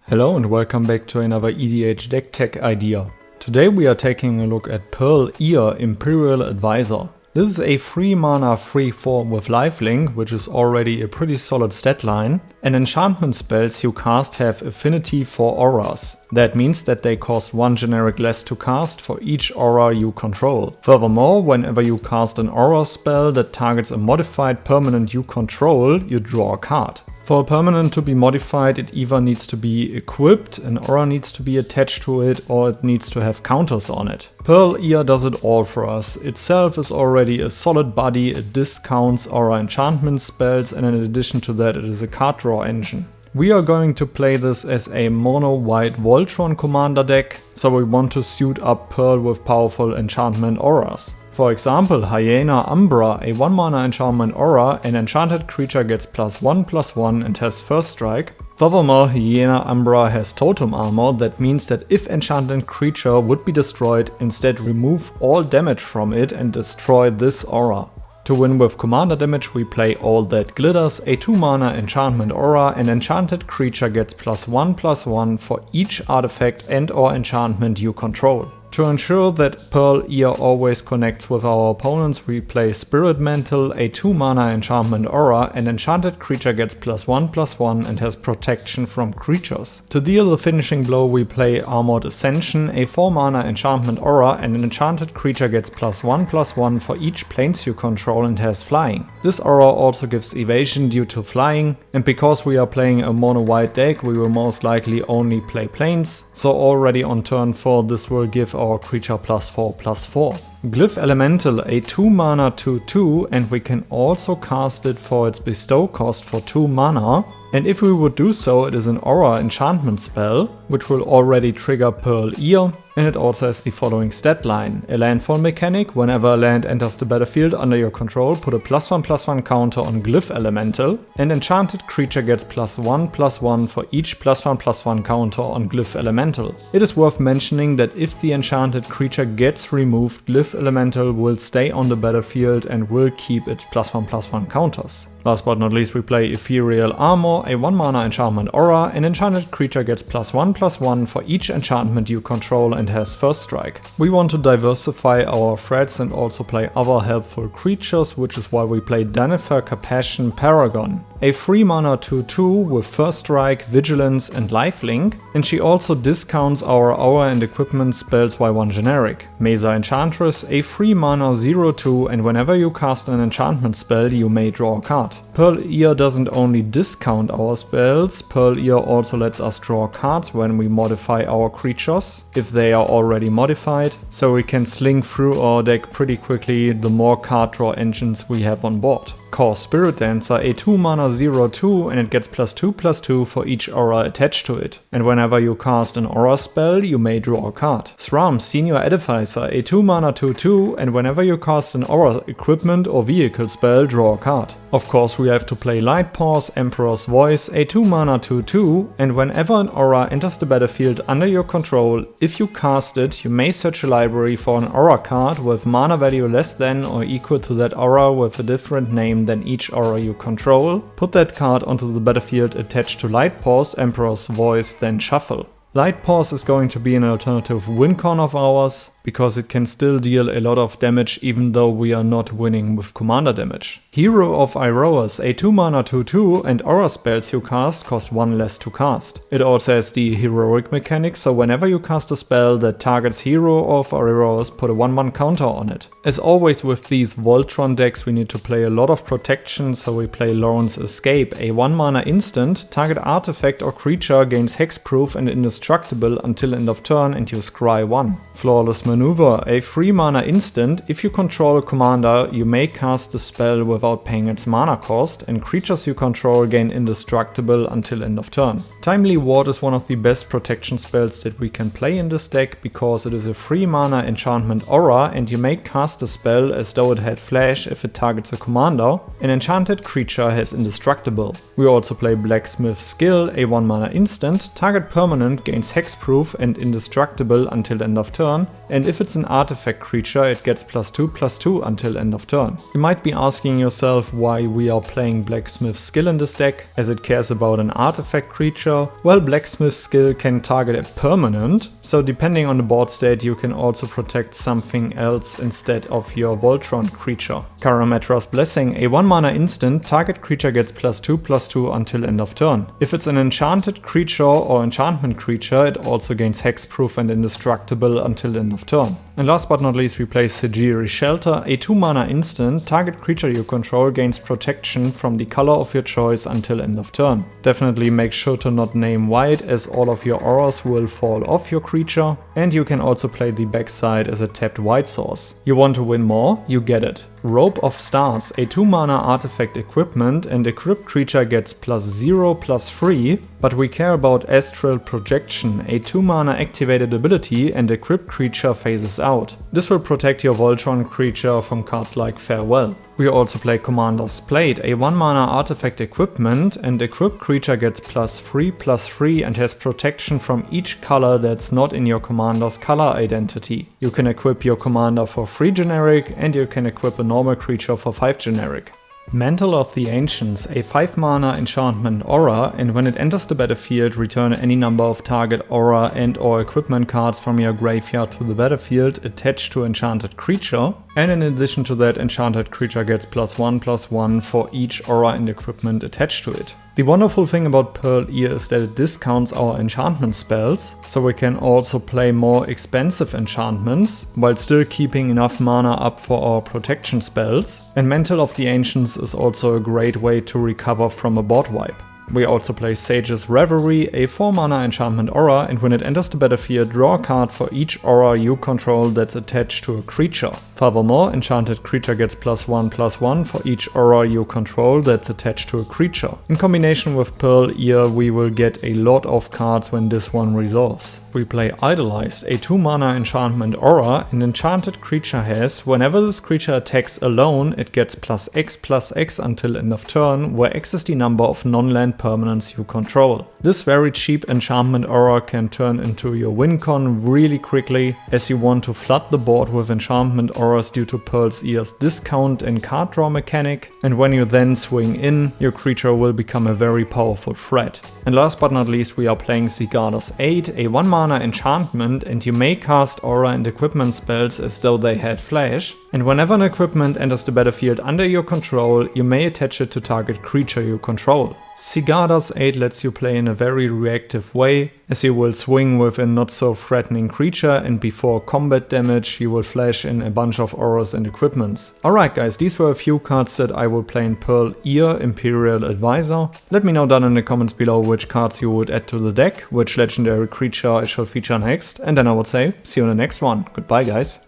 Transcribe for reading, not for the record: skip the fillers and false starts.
Hello and welcome back to another EDH deck tech idea. Today we are taking a look at Pearl Ear Imperial Advisor. This is a 3 mana 3/4 with lifelink, which is already a pretty solid stat line, and enchantment spells you cast have affinity for auras. That means that they cost 1 generic less to cast for each aura you control. Furthermore, whenever you cast an aura spell that targets a modified permanent you control, you draw a card. For a permanent to be modified, it either needs to be equipped, an aura needs to be attached to it, or it needs to have counters on it. Pearl Ear does it all for us. Itself is already a solid body, it discounts aura enchantment spells, and in addition to that it is a card draw engine. We are going to play this as a mono-white Voltron commander deck, so we want to suit up Pearl with powerful enchantment auras. For example, Hyena Umbra, a 1 mana enchantment aura, an enchanted creature gets +1/+1 and has first strike. Furthermore, Hyena Umbra has totem armor, that means that if enchanted creature would be destroyed, instead remove all damage from it and destroy this aura. To win with commander damage we play All That Glitters, a 2 mana enchantment aura, an enchanted creature gets +1/+1 for each artifact and or enchantment you control. To ensure that Pearl Ear always connects with our opponents, we play Spirit Mantle, a 2 mana enchantment aura, an enchanted creature gets +1/+1 and has protection from creatures. To deal the finishing blow we play Armored Ascension, a 4 mana enchantment aura, and an enchanted creature gets +1/+1 for each planes you control and has flying. This aura also gives evasion due to flying, and because we are playing a mono-white deck we will most likely only play planes, so already on turn 4 this will give our creature +4/+4. Glyph Elemental, a 2 mana 2/2, and we can also cast it for its bestow cost for 2 mana, and if we would do so it is an aura enchantment spell, which will already trigger Pearl Ear, and it also has the following stat line. A landfall mechanic, whenever a land enters the battlefield under your control, put a +1/+1 counter on Glyph Elemental, and enchanted creature gets +1/+1 for each +1/+1 counter on Glyph Elemental. It is worth mentioning that if the enchanted creature gets removed, Glyph Elemental will stay on the battlefield and will keep its +1/+1 counters. Last but not least we play Ethereal Armor, a 1 mana enchantment aura, an enchanted creature gets +1/+1 for each enchantment you control and has first strike. We want to diversify our threats and also play other helpful creatures, which is why we play Danifer Capashen Paragon, a 3 mana 2/2 with first strike, vigilance and lifelink, and she also discounts our aura and equipment spells by 1 generic. Mesa Enchantress, a 3 mana 0/2, and whenever you cast an enchantment spell you may draw a card. Pearl Ear doesn't only discount our spells, Pearl Ear also lets us draw cards when we modify our creatures, if they are already modified, so we can sling through our deck pretty quickly the more card draw engines we have on board. Core Spirit Dancer, a 2 mana 0/2, and it gets +2/+2 for each aura attached to it. And whenever you cast an aura spell, you may draw a card. Thram Senior Edificer, a 2 mana 2/2, and whenever you cast an aura equipment or vehicle spell, draw a card. Of course we have to play Lightpaws, Emperor's Voice, a 2 mana 2/2, and whenever an aura enters the battlefield under your control, if you cast it, you may search a library for an aura card with mana value less than or equal to that aura with a different name than each aura you control. Put that card onto the battlefield attached to Lightpaws, Emperor's Voice, then shuffle. Lightpaws is going to be an alternative win con of ours, because it can still deal a lot of damage even though we are not winning with commander damage. Hero of Iroas, a 2 mana 2/2, and aura spells you cast cost 1 less to cast. It also has the heroic mechanic, so whenever you cast a spell that targets Hero of Iroas, put a 1/1 counter on it. As always with these Voltron decks we need to play a lot of protection, so we play Lauren's Escape, a 1 mana instant, target artifact or creature gains hexproof and indestructible until end of turn and you scry 1. Flawless Maneuver, a 3 mana instant, if you control a commander you may cast the spell without paying its mana cost, and creatures you control gain indestructible until end of turn. Timely Ward is one of the best protection spells that we can play in this deck because it is a 3 mana enchantment aura and you may cast the spell as though it had flash if it targets a commander. An enchanted creature has indestructible. We also play Blacksmith Skill, a 1 mana instant, target permanent gains hexproof and indestructible until end of turn. turn, and if it's an artifact creature it gets +2/+2 until end of turn. You might be asking yourself why we are playing Blacksmith Skill in this deck, as it cares about an artifact creature. Well, Blacksmith Skill can target a permanent, so depending on the board state you can also protect something else instead of your Voltron creature. Karametra's Blessing, a 1 mana instant, target creature gets +2/+2 until end of turn. If it's an enchanted creature or enchantment creature, it also gains hexproof and indestructible until end of turn. And last but not least we play Sigiri Shelter, a 2 mana instant, target creature you control gains protection from the color of your choice until end of turn. Definitely make sure to not name white, as all of your auras will fall off your creature, and you can also play the backside as a tapped white source. You want to win more? You get it. Robe of Stars, a 2 mana artifact equipment, and equipped creature gets +0/+3, but we care about Astral Projection, a 2 mana activated ability, and equipped creature phases out. This will protect your Voltron creature from cards like Farewell. We also play Commander's Plate, a 1 mana artifact equipment, and equipped creature gets +3/+3 and has protection from each color that's not in your commander's color identity. You can equip your commander for 3 generic, and you can equip a normal creature for 5 generic. Mantle of the Ancients, a 5 mana enchantment aura, and when it enters the battlefield return any number of target aura and or equipment cards from your graveyard to the battlefield attached to enchanted creature, and in addition to that enchanted creature gets +1/+1 for each aura and equipment attached to it. The wonderful thing about Pearl Ear is that it discounts our enchantment spells, so we can also play more expensive enchantments while still keeping enough mana up for our protection spells. And Mantle of the Ancients is also a great way to recover from a board wipe. We also play Sage's Reverie, a 4 mana enchantment aura, and when it enters the battlefield draw a card for each aura you control that's attached to a creature. Furthermore, enchanted creature gets +1/+1 for each aura you control that's attached to a creature. In combination with Pearl Ear we will get a lot of cards when this one resolves. We play Idolized, a 2 mana enchantment aura, an enchanted creature has, whenever this creature attacks alone, it gets +X/+X until end of turn, where X is the number of non-land permanents you control. This very cheap enchantment aura can turn into your win con really quickly, as you want to flood the board with enchantment auras due to Pearl's Ear's discount and card draw mechanic, and when you then swing in, your creature will become a very powerful threat. And last but not least we are playing Sigarda's Aid, a 1 mana enchantment, and you may cast aura and equipment spells as though they had flash, and whenever an equipment enters the battlefield under your control, you may attach it to target creature you control. Sigarda's Aid lets you play in a very reactive way, as you will swing with a not so threatening creature, and before combat damage you will flash in a bunch of auras and equipments. Alright guys, these were a few cards that I will play in Pearl Ear Imperial Advisor. Let me know down in the comments below which cards you would add to the deck, which legendary creature I shall feature next, and then I would say see you in the next one. Goodbye guys.